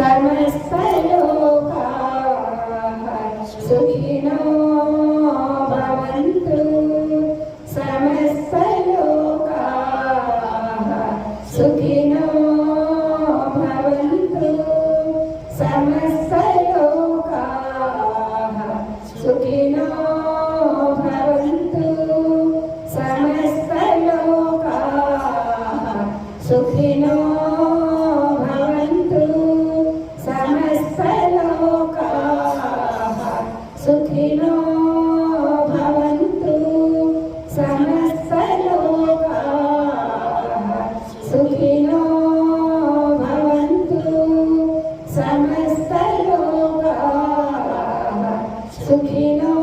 समस्तलोकाः सुखिनो भवन्तु समस्तलोकाः सुखिनो भवन्तु समस्तलोकाः सुखिनो भवन्तु समस्तलोकाः सुखिनो भवन्तु समस्तलोकाः सुखिनो भवन्तु समस्तलोकाः सुखिनो भवन्तु समस्तलोकाः सुखिनो